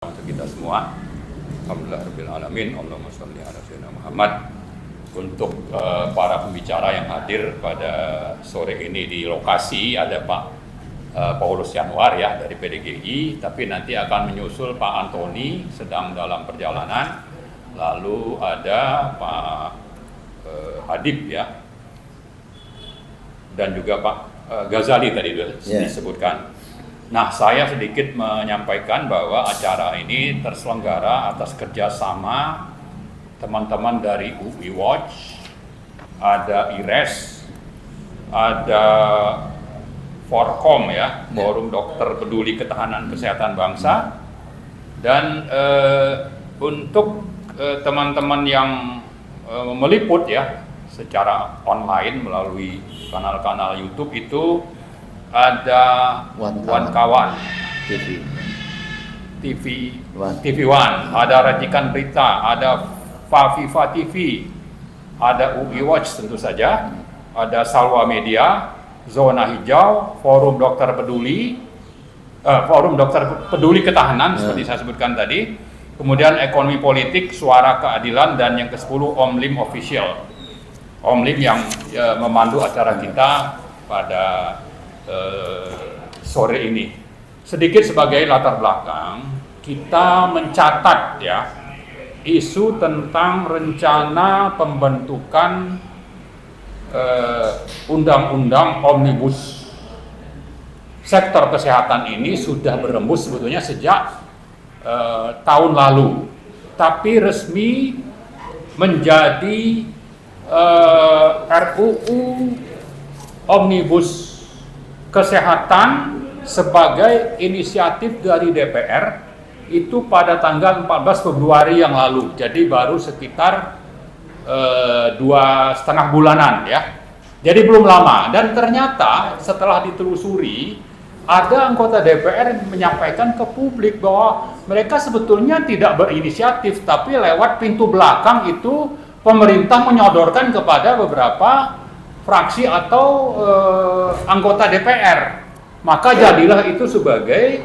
Untuk kita semua, alhamdulillahirrahmanirrahim, Allahumma sholli ala sayyidina Muhammad. Untuk para pembicara yang hadir pada sore ini di lokasi ada Pak Paulus Yanuar ya dari PDGI, tapi nanti akan menyusul Pak Antoni sedang dalam perjalanan, lalu ada Pak Hadib ya, dan juga Pak Ghazali tadi disebutkan. Nah, saya sedikit menyampaikan bahwa acara ini terselenggara atas kerjasama teman-teman dari UI Watch, ada IRES, ada Forkom ya, Forum Dokter Peduli Ketahanan Kesehatan Bangsa, dan untuk teman-teman yang meliput ya secara online melalui kanal-kanal YouTube itu ada One Kawan TV One, ada Racikan Berita, ada Faviva TV, ada UI Watch tentu saja, ada Salwa Media, Zona Hijau, Forum Dokter Peduli Ketahanan seperti saya sebutkan tadi, kemudian Ekonomi Politik, Suara Keadilan, dan yang ke-10 Omlim Official. Omlim yang memandu acara kita pada sore ini. Sedikit sebagai latar belakang, kita mencatat ya isu tentang rencana pembentukan undang-undang omnibus sektor kesehatan ini sudah berembus sebetulnya sejak tahun lalu, tapi resmi menjadi RUU omnibus kesehatan sebagai inisiatif dari DPR itu pada tanggal 14 Februari yang lalu, jadi baru sekitar 2,5 bulanan ya, jadi belum lama. Dan ternyata setelah ditelusuri ada anggota DPR yang menyampaikan ke publik bahwa mereka sebetulnya tidak berinisiatif, tapi lewat pintu belakang itu pemerintah menyodorkan kepada beberapa fraksi atau anggota DPR, maka jadilah itu sebagai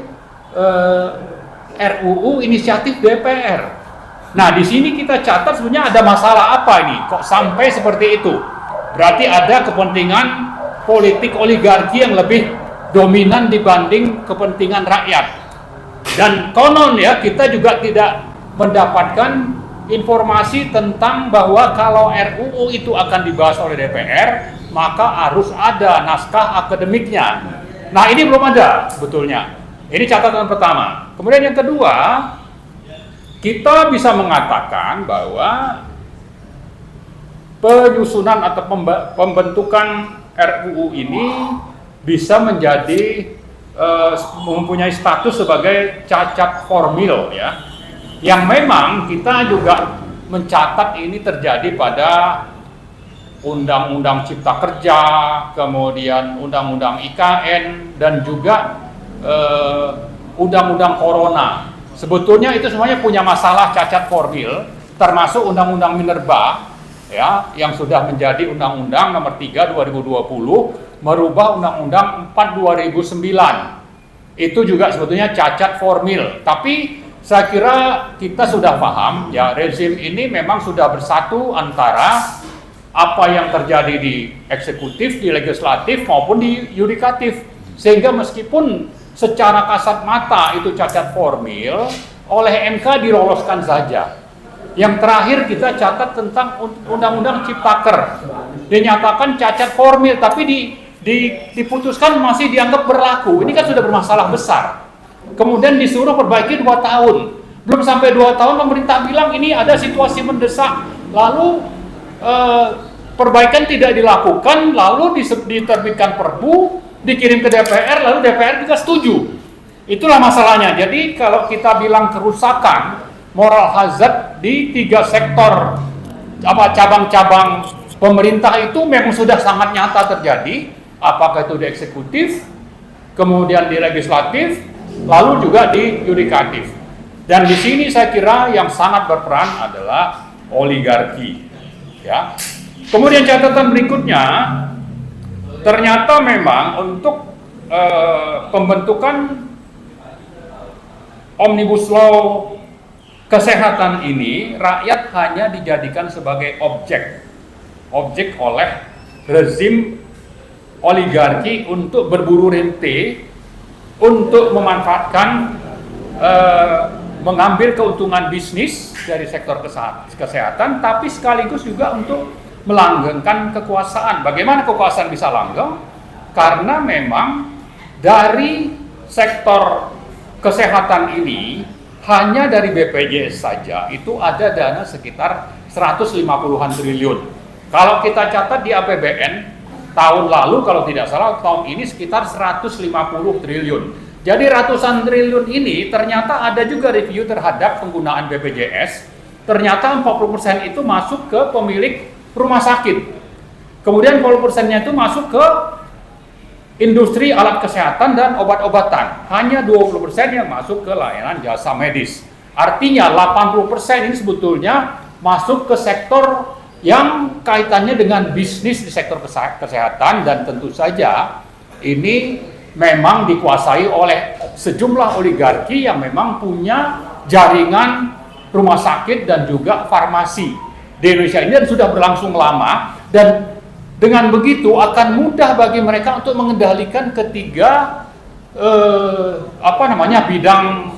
RUU inisiatif DPR. Nah, di sini kita catat sebenarnya ada masalah apa ini? Kok sampai seperti itu? Berarti ada kepentingan politik oligarki yang lebih dominan dibanding kepentingan rakyat. Dan konon ya, kita juga tidak mendapatkan informasi tentang bahwa kalau RUU itu akan dibahas oleh DPR, maka harus ada naskah akademiknya. Nah, ini belum ada sebetulnya. Ini catatan pertama. Kemudian yang kedua, kita bisa mengatakan bahwa penyusunan atau pembentukan RUU ini bisa menjadi mempunyai status sebagai cacat formil ya, yang memang kita juga mencatat ini terjadi pada Undang-Undang Cipta Kerja, kemudian Undang-Undang IKN, dan juga Undang-Undang Corona. Sebetulnya itu semuanya punya masalah cacat formil, termasuk Undang-Undang Minerba ya, yang sudah menjadi Undang-Undang Nomor 3 2020 merubah Undang-Undang 4 2009. Itu juga sebetulnya cacat formil. Tapi saya kira kita sudah paham ya, rezim ini memang sudah bersatu antara apa yang terjadi di eksekutif, di legislatif maupun di yudikatif, sehingga meskipun secara kasat mata itu cacat formil, oleh MK diloloskan saja. Yang terakhir kita catat tentang Undang-Undang Ciptaker, dinyatakan cacat formil, tapi diputuskan masih dianggap berlaku. Ini kan sudah bermasalah besar. Kemudian disuruh perbaiki 2 tahun. Belum sampai 2 tahun pemerintah bilang ini ada situasi mendesak. Lalu perbaikan tidak dilakukan, lalu diterbitkan perbu, dikirim ke DPR, lalu DPR juga setuju. Itulah masalahnya. Jadi kalau kita bilang kerusakan moral hazard di 3 sektor cabang-cabang pemerintah itu memang sudah sangat nyata terjadi, apakah itu di eksekutif, kemudian di legislatif, lalu juga di yudikatif. Dan di sini saya kira yang sangat berperan adalah oligarki ya. Kemudian catatan berikutnya, ternyata memang untuk pembentukan Omnibus Law kesehatan ini rakyat hanya dijadikan sebagai objek oleh rezim oligarki untuk berburu rente, untuk memanfaatkan mengambil keuntungan bisnis dari sektor kesehatan, tapi sekaligus juga untuk melanggengkan kekuasaan. Bagaimana kekuasaan bisa langgeng? Karena memang dari sektor kesehatan ini hanya dari BPJS saja itu ada dana sekitar 150-an triliun. Kalau kita catat di APBN tahun lalu, kalau tidak salah tahun ini sekitar 150 triliun. Jadi ratusan triliun ini ternyata ada juga review terhadap penggunaan BPJS. Ternyata 40% itu masuk ke pemilik rumah sakit. Kemudian 40%-nya itu masuk ke industri alat kesehatan dan obat-obatan. Hanya 20% yang masuk ke layanan jasa medis. Artinya 80% ini sebetulnya masuk ke sektor yang kaitannya dengan bisnis di sektor kesehatan, dan tentu saja ini memang dikuasai oleh sejumlah oligarki yang memang punya jaringan rumah sakit dan juga farmasi di Indonesia ini, dan sudah berlangsung lama, dan dengan begitu akan mudah bagi mereka untuk mengendalikan ketiga bidang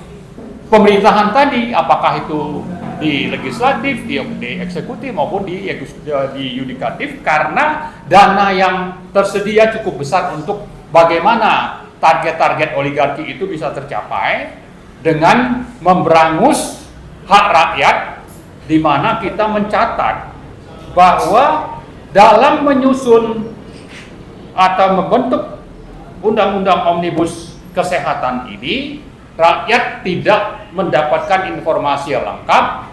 pemerintahan tadi, apakah itu di legislatif, di eksekutif maupun di yudikatif, karena dana yang tersedia cukup besar untuk bagaimana target-target oligarki itu bisa tercapai dengan memberangus hak rakyat, di mana kita mencatat bahwa dalam menyusun atau membentuk undang-undang omnibus kesehatan ini, rakyat tidak mendapatkan informasi yang lengkap,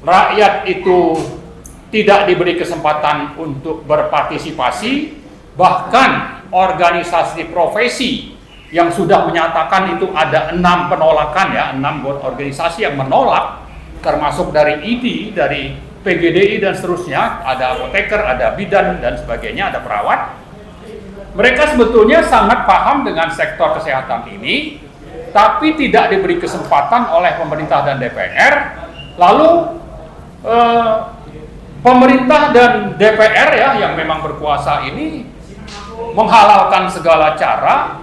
rakyat itu tidak diberi kesempatan untuk berpartisipasi, bahkan organisasi profesi yang sudah menyatakan itu ada 6 penolakan, 6 organisasi yang menolak, termasuk dari ID, dari PGDI dan seterusnya, ada apoteker, ada bidan dan sebagainya, ada perawat. Mereka sebetulnya sangat paham dengan sektor kesehatan ini, tapi tidak diberi kesempatan oleh pemerintah dan DPR. Lalu pemerintah dan DPR yang memang berkuasa ini menghalalkan segala cara,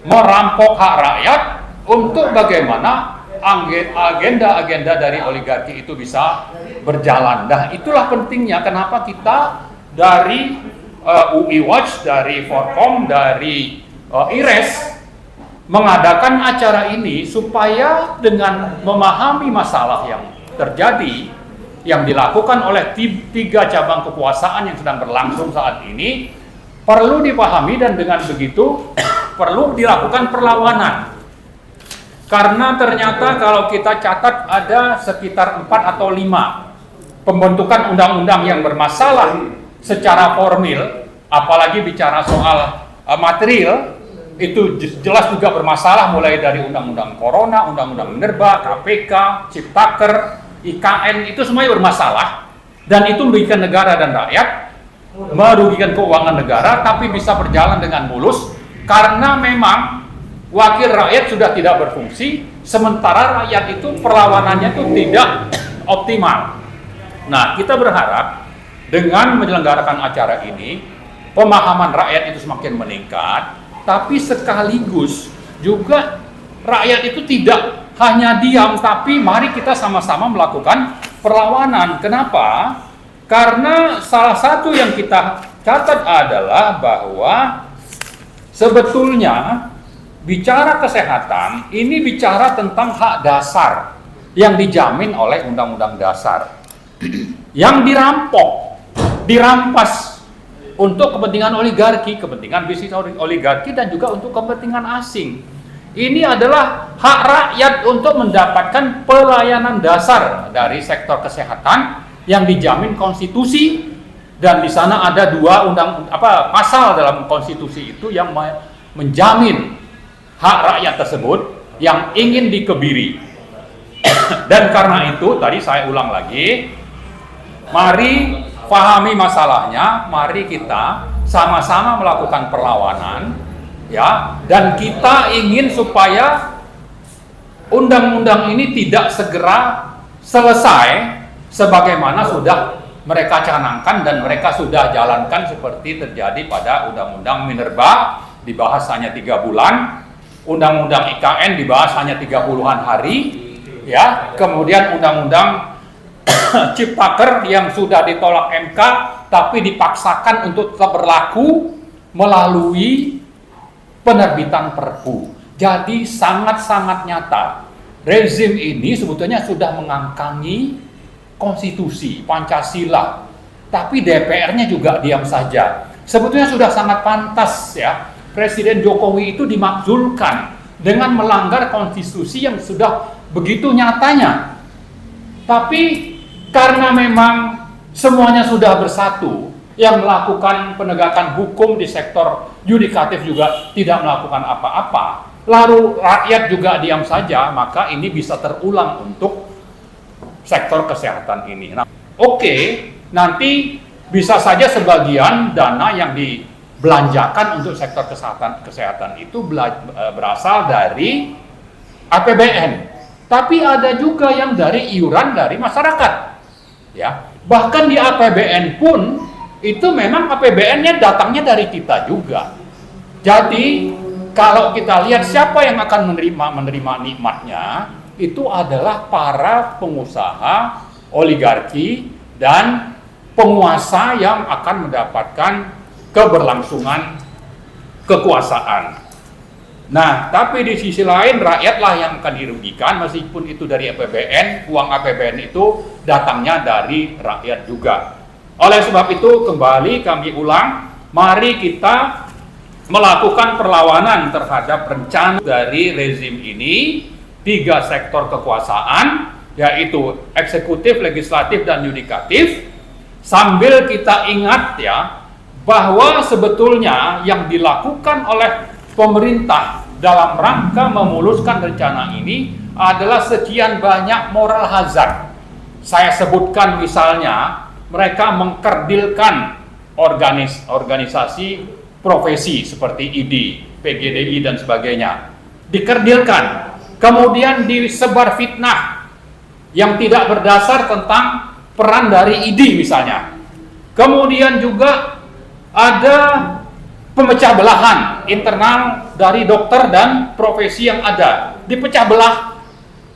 merampok hak rakyat untuk bagaimana agenda-agenda dari oligarki itu bisa berjalan. Nah, itulah pentingnya kenapa kita dari UI Watch, dari Forkom, dari IRES mengadakan acara ini supaya dengan memahami masalah yang terjadi, yang dilakukan oleh 3 cabang kekuasaan yang sedang berlangsung saat ini, perlu dipahami, dan dengan begitu perlu dilakukan perlawanan. Karena ternyata kalau kita catat ada sekitar 4 atau 5 pembentukan undang-undang yang bermasalah secara formil, apalagi bicara soal material, itu jelas juga bermasalah, mulai dari undang-undang Corona, undang-undang Minerba, KPK, Ciptaker, IKN, itu semuanya bermasalah, dan itu merugikan negara dan rakyat, merugikan keuangan negara, tapi bisa berjalan dengan mulus karena memang wakil rakyat sudah tidak berfungsi, sementara rakyat itu perlawanannya itu tidak optimal. Nah, kita berharap dengan menyelenggarakan acara ini, pemahaman rakyat itu semakin meningkat, tapi sekaligus juga rakyat itu tidak hanya diam, tapi mari kita sama-sama melakukan perlawanan. Kenapa? Karena salah satu yang kita catat adalah bahwa sebetulnya bicara kesehatan ini bicara tentang hak dasar yang dijamin oleh Undang-Undang Dasar yang dirampas untuk kepentingan oligarki, kepentingan bisnis oligarki, dan juga untuk kepentingan asing. Ini adalah hak rakyat untuk mendapatkan pelayanan dasar dari sektor kesehatan yang dijamin konstitusi, dan di sana ada 2 pasal dalam konstitusi itu yang menjamin hak rakyat tersebut yang ingin dikebiri. Dan karena itu tadi saya ulang lagi, mari pahami masalahnya, mari kita sama-sama melakukan perlawanan, dan kita ingin supaya undang-undang ini tidak segera selesai sebagaimana sudah mereka canangkan dan mereka sudah jalankan seperti terjadi pada Undang-Undang Minerba, dibahas hanya 3 bulan, Undang-Undang IKN dibahas hanya 30-an hari, ya, kemudian Undang-Undang Ciptaker yang sudah ditolak MK tapi dipaksakan untuk tetap berlaku melalui penerbitan Perpu. Jadi sangat-sangat nyata rezim ini sebetulnya sudah mengangkangi konstitusi Pancasila, tapi DPR-nya juga diam saja. Sebetulnya sudah sangat pantas ya Presiden Jokowi itu dimakzulkan dengan melanggar konstitusi yang sudah begitu nyatanya. Tapi karena memang semuanya sudah bersatu, yang melakukan penegakan hukum di sektor yudikatif juga tidak melakukan apa-apa, lalu rakyat juga diam saja, maka ini bisa terulang untuk sektor kesehatan ini. Nah, nanti bisa saja sebagian dana yang dibelanjakan untuk sektor kesehatan itu berasal dari APBN, tapi ada juga yang dari iuran dari masyarakat. Ya, bahkan di APBN pun itu memang APBN-nya datangnya dari kita juga. Jadi kalau kita lihat siapa yang akan menerima nikmatnya, itu adalah para pengusaha, oligarki, dan penguasa yang akan mendapatkan keberlangsungan kekuasaan. Nah, tapi di sisi lain rakyatlah yang akan dirugikan meskipun itu dari APBN, uang APBN itu datangnya dari rakyat juga. Oleh sebab itu kembali kami ulang, mari kita melakukan perlawanan terhadap rencana dari rezim ini, 3 sektor kekuasaan, yaitu eksekutif, legislatif, dan yudikatif, sambil kita ingat ya, bahwa sebetulnya yang dilakukan oleh pemerintah dalam rangka memuluskan rencana ini adalah sekian banyak moral hazard. Saya sebutkan misalnya, mereka mengkerdilkan organisasi profesi seperti ID, PGDI, dan sebagainya. Dikerdilkan. Kemudian disebar fitnah yang tidak berdasar tentang peran dari ID misalnya. Kemudian juga ada pemecah belahan internal dari dokter dan profesi yang ada. Dipecah belah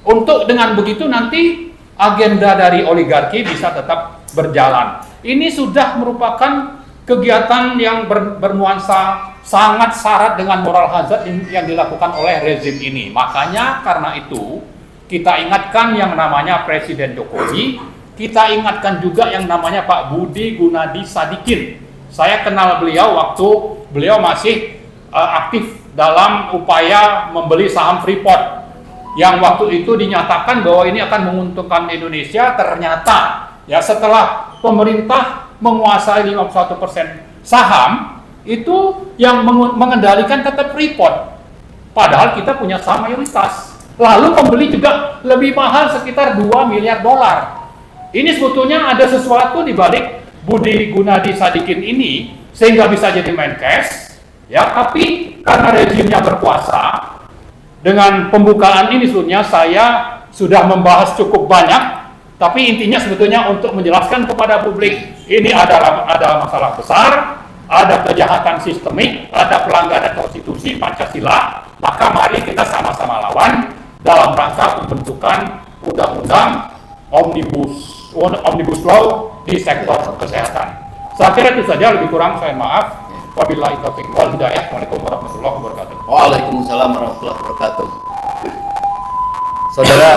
untuk dengan begitu nanti agenda dari oligarki bisa tetap berjalan. Ini sudah merupakan kegiatan yang bernuansa sangat syarat dengan moral hazard yang dilakukan oleh rezim ini. Makanya karena itu kita ingatkan yang namanya Presiden Jokowi, kita ingatkan juga yang namanya Pak Budi Gunadi Sadikin. Saya kenal beliau waktu beliau masih aktif dalam upaya membeli saham Freeport, yang waktu itu dinyatakan bahwa ini akan menguntungkan Indonesia. Ternyata ya setelah pemerintah menguasai 51% saham, itu yang mengendalikan tetap Freeport. Padahal kita punya saham mayoritas. Lalu pembeli juga lebih mahal sekitar 2 miliar dolar. Ini sebetulnya ada sesuatu di balik Budi Gunadi Sadikin ini sehingga bisa jadi Menkes. Ya, tapi karena rezimnya berkuasa, dengan pembukaan ini sebetulnya saya sudah membahas cukup banyak. Tapi intinya sebetulnya untuk menjelaskan kepada publik, ini adalah masalah besar, ada kejahatan sistemik, ada pelanggaran konstitusi Pancasila, maka mari kita sama-sama lawan dalam rangka pembentukan undang-undang omnibus law di sektor kesehatan. Saya kira itu saja, lebih kurang saya maaf. Wabillahi taufiq wal hidayah. Waalaikumsalam warahmatullahi wabarakatuh. Waalaikumsalam warahmatullahi wabarakatuh. Saudara